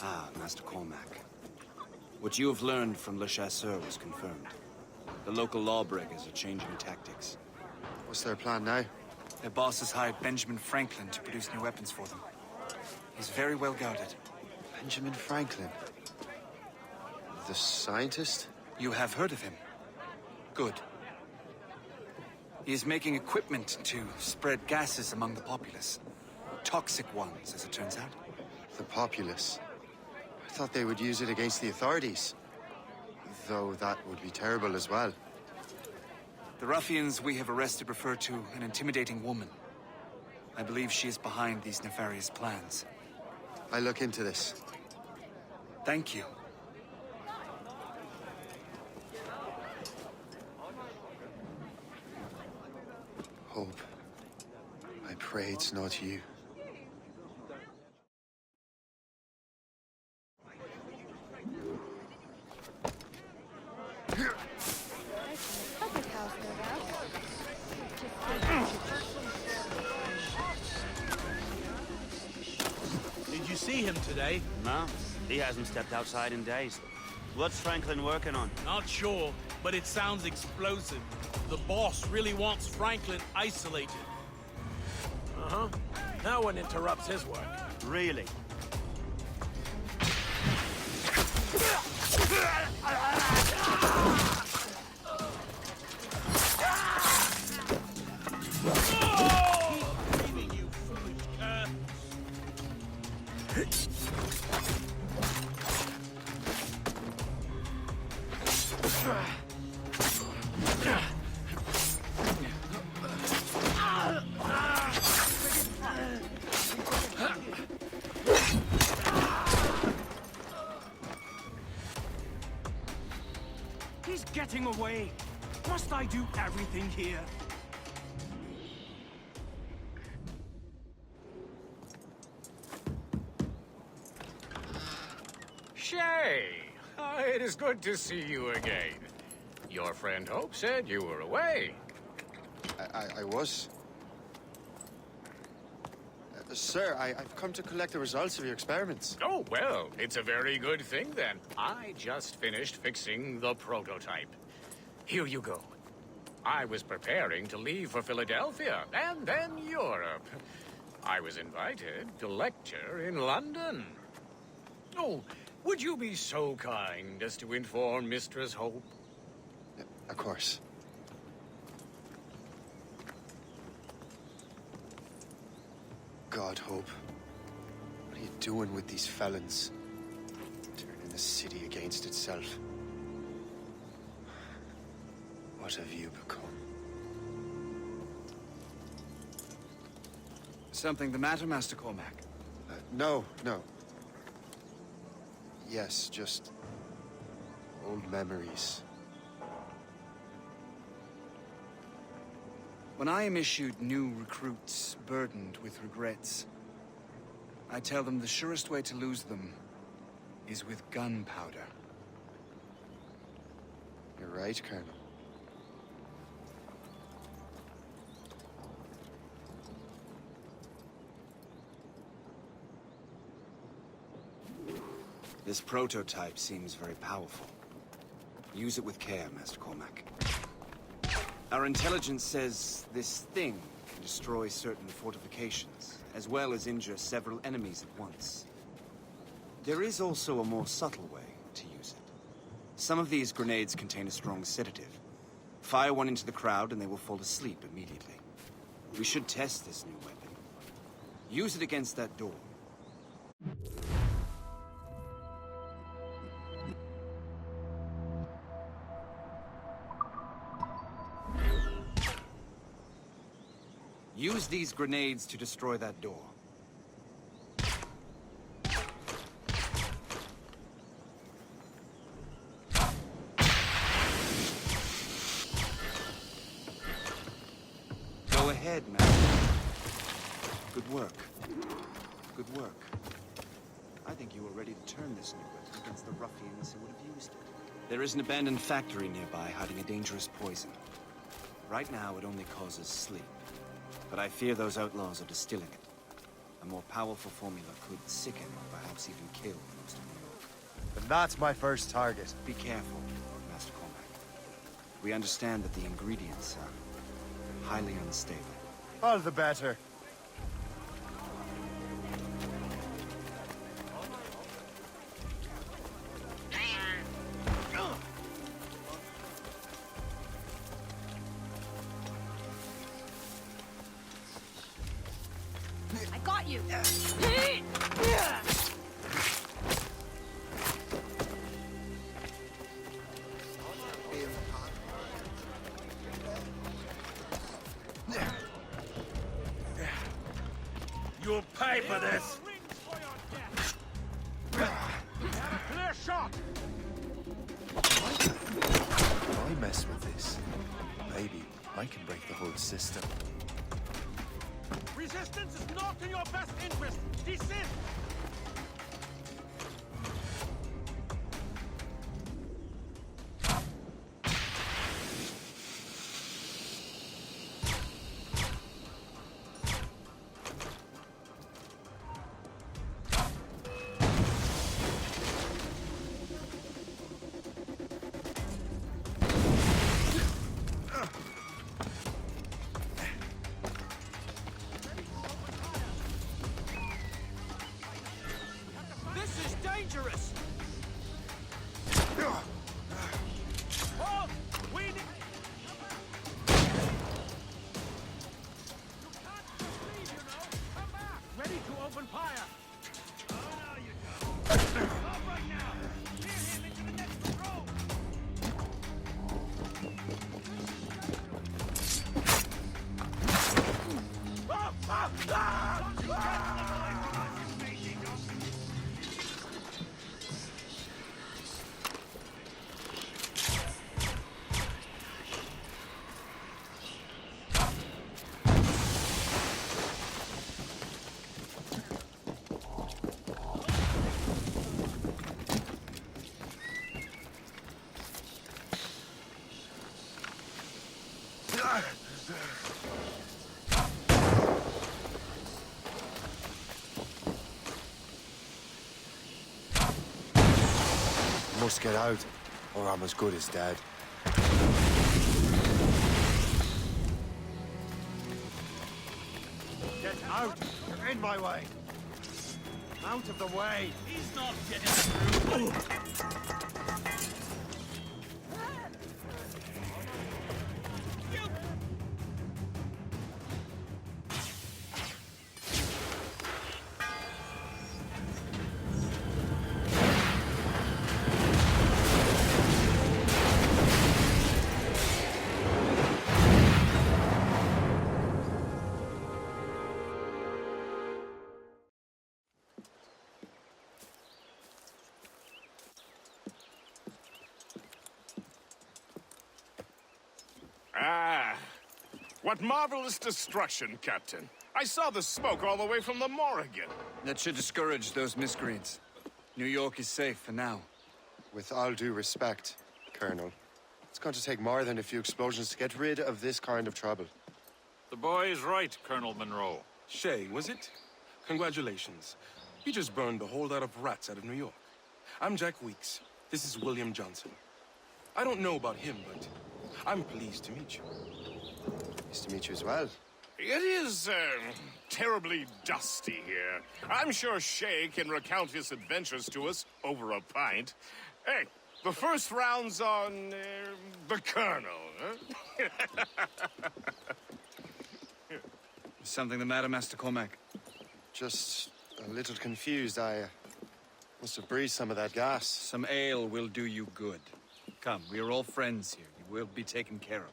Ah, Master Cormac. What you have learned from Le Chasseur was confirmed. The local lawbreakers are changing tactics. What's their plan now? Their boss has hired Benjamin Franklin to produce new weapons for them. He's very well guarded. Benjamin Franklin? The scientist? You have heard of him? Good. He is making equipment to spread gases among the populace. Toxic ones, as it turns out. The populace? I thought they would use it against the authorities. Though that would be terrible as well. The ruffians we have arrested refer to an intimidating woman. I believe she is behind these nefarious plans. I'll look into this. Thank you. Hope. I pray it's not you. Public house, no doubt. Did you see him today? No, he hasn't stepped outside in days. What's Franklin working on? Not sure, but it sounds explosive. The boss really wants Franklin isolated. Uh-huh. No one interrupts his work. Really? Keep screaming, you foolish cur. He's getting away. Must I do everything here? Shay! It is good to see you again. Your friend Hope said you were away. I was. Sir, I've come to collect the results of your experiments. Oh, well, it's a very good thing then. I just finished fixing the prototype. Here you go. I was preparing to leave for Philadelphia and then Europe. I was invited to lecture in London. Oh, would you be so kind as to inform Mistress Hope? Of course. God, Hope. What are you doing with these felons? Turning the city against itself. What have you become? Something the matter, Master Cormac? No. Yes, just old memories. When I am issued new recruits burdened with regrets, I tell them the surest way to lose them is with gunpowder. You're right, Colonel. This prototype seems very powerful. Use it with care, Master Cormac. Our intelligence says this thing can destroy certain fortifications, as well as injure several enemies at once. There is also a more subtle way to use it. Some of these grenades contain a strong sedative. Fire one into the crowd and they will fall asleep immediately. We should test this new weapon. Use it against that door. Use these grenades to destroy that door. Go ahead, Master. Good work. Good work. I think you are ready to turn this new weapon against the ruffians who would have used it. There is an abandoned factory nearby hiding a dangerous poison. Right now, it only causes sleep. But I fear those outlaws are distilling it. A more powerful formula could sicken or perhaps even kill most of New York. And that's my first target. Be careful, Master Cormac. We understand that the ingredients are highly unstable. All the better. I got you. You'll pay for this. Clear shot! If I mess with this, maybe I can break the whole system. Resistance is not in your best interest. Desist! This is dangerous! Halt! We need... You can't just leave, you know! Come back! Ready to open fire! Oh, no, you don't. Stop right now! Steer him into the next patrol! Must get out, or I'm as good as dead. Get out! You're in my way! Out of the way! He's not getting through. Ah, what marvelous destruction, Captain. I saw the smoke all the way from the Morrigan. That should discourage those miscreants. New York is safe for now. With all due respect, Colonel, it's going to take more than a few explosions to get rid of this kind of trouble. The boy is right, Colonel Monroe. Shay, was it? Congratulations. You just burned a whole lot of rats out of New York. I'm Jack Weeks. This is William Johnson. I don't know about him, but I'm pleased to meet you. Nice to meet you as well. It is, terribly dusty here. I'm sure Shay can recount his adventures to us over a pint. Hey, the first round's on, the Colonel, huh? Is something the matter, Master Cormac? Just a little confused. I must have breathed some of that gas. Some ale will do you good. Come, we are all friends here. You will be taken care of.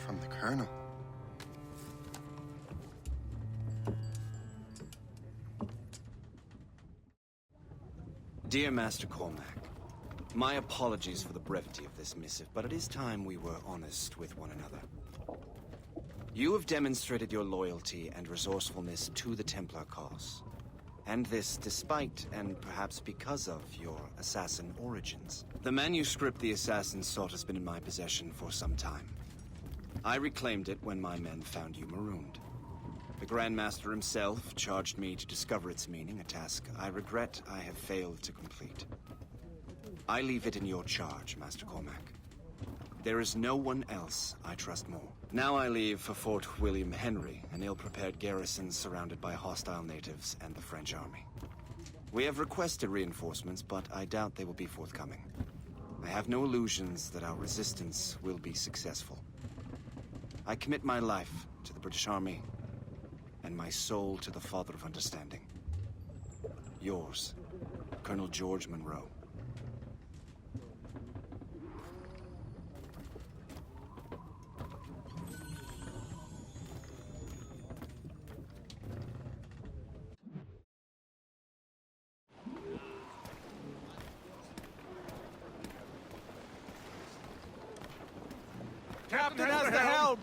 From the Colonel. Dear Master Cormac, my apologies for the brevity of this missive, but it is time we were honest with one another. You have demonstrated your loyalty and resourcefulness to the Templar cause. And this despite, and perhaps because of, your assassin origins. The manuscript the assassin sought has been in my possession for some time. I reclaimed it when my men found you marooned. The Grand Master himself charged me to discover its meaning, a task I regret I have failed to complete. I leave it in your charge, Master Cormac. There is no one else I trust more. Now I leave for Fort William Henry, an ill-prepared garrison surrounded by hostile natives and the French army. We have requested reinforcements, but I doubt they will be forthcoming. I have no illusions that our resistance will be successful. I commit my life to the British Army, and my soul to the Father of Understanding. Yours, Colonel George Monroe. Captain has the helm!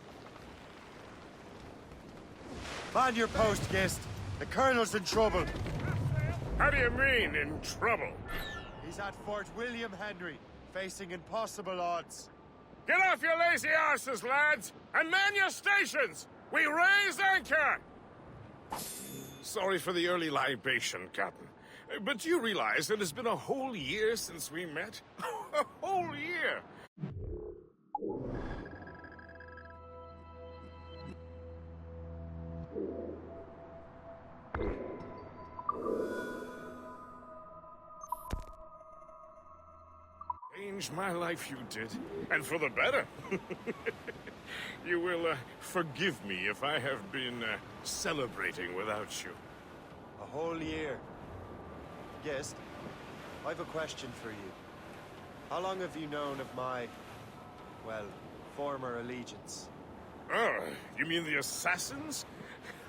Man your post, Gist. The Colonel's in trouble. How do you mean, in trouble? He's at Fort William Henry, facing impossible odds. Get off your lazy arses, lads, and man your stations! We raise anchor! Sorry for the early libation, Captain. But you realize it has been a whole year since we met? A whole year! Changed my life, you did. And for the better. You will forgive me if I have been celebrating without you. A whole year. Gist, I've a question for you. How long have you known of my, well, former allegiance? Oh, you mean the assassins?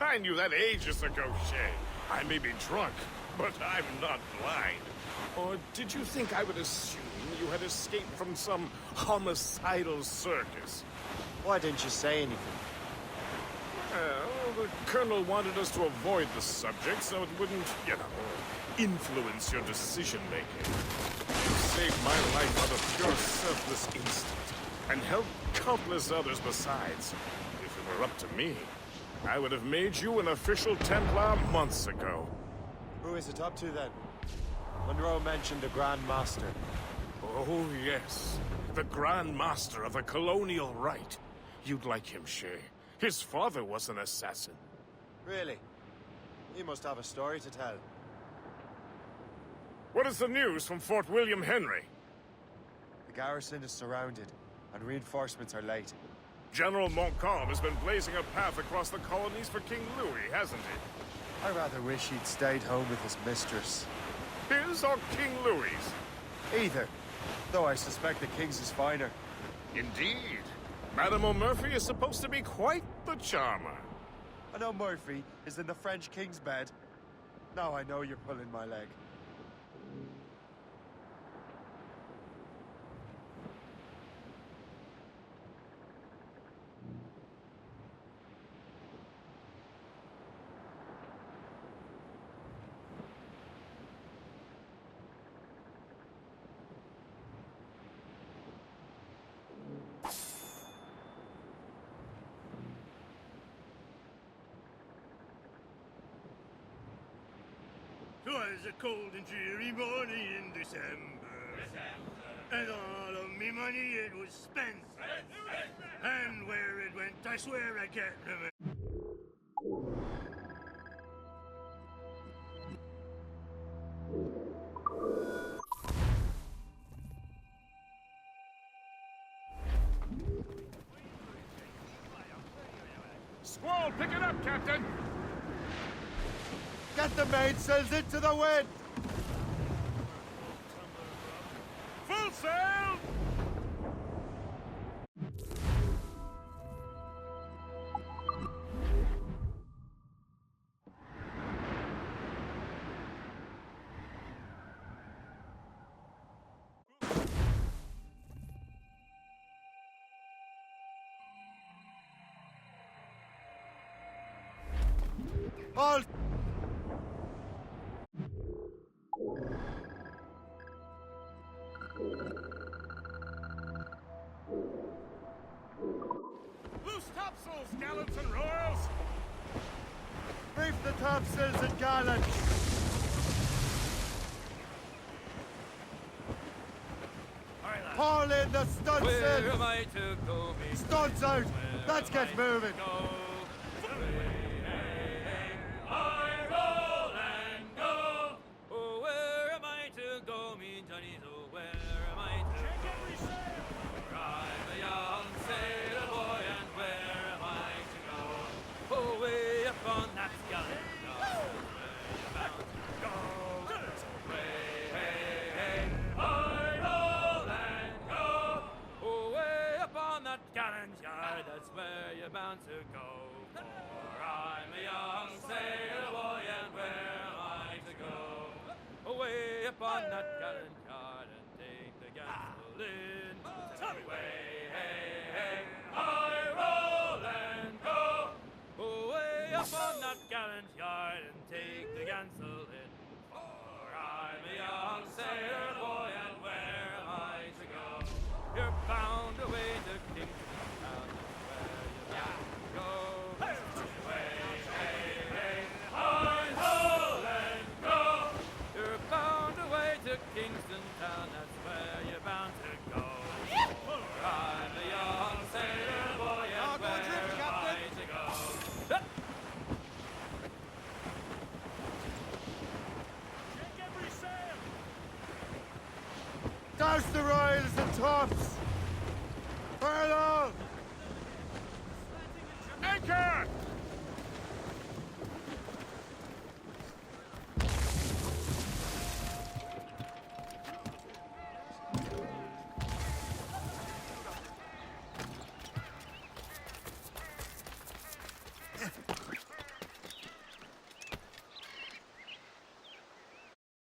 I knew that ages ago, Shay. I may be drunk, but I'm not blind. Or did you think I would assume you had escaped from some homicidal circus? Why didn't you say anything? Well, the Colonel wanted us to avoid the subject so it wouldn't, influence your decision-making. You saved my life out of pure selfless instinct, and helped countless others besides. If it were up to me, I would have made you an official Templar months ago. Who is it up to, then? Monroe mentioned the Grand Master. Oh, yes. The Grand Master of the Colonial Rite. You'd like him, Shay. His father was an assassin. Really? He must have a story to tell. What is the news from Fort William Henry? The garrison is surrounded, and reinforcements are late. General Montcalm has been blazing a path across the colonies for King Louis, hasn't he? I rather wish he'd stayed home with his mistress. His or King Louis'? Either. Though I suspect the King's is finer. Indeed. Madame O'Murphy is supposed to be quite the charmer. I know Murphy is in the French King's bed. Now I know you're pulling my leg. Twas a cold and dreary morning in December. And all of me money it was spent. And where it went, I swear I can't remember. Squall, pick it up, Captain! Get the mainsails into the wind! Full sail! All Loose topsails, gallants and royals! reef the topsails and gallants. Haul in the stunsails. Where am I to go? Studs out. Let's get moving. I roll and go. Oh, where am I to go, me Johnny? Oh, where am I to go? I'm a young sailor boy, and where am I to go? Oh, way up on that gallant yard, where you bound to go. Way, hey, hey, I roll and go. Oh, way up on that gallant yard, that's where you're bound to go. For I'm a young sailor boy, and where am I to go? Away upon that gallant yard and take the gamble in. Way, hey, hey, I roll and go. Away upon that gallant yard and take the gamble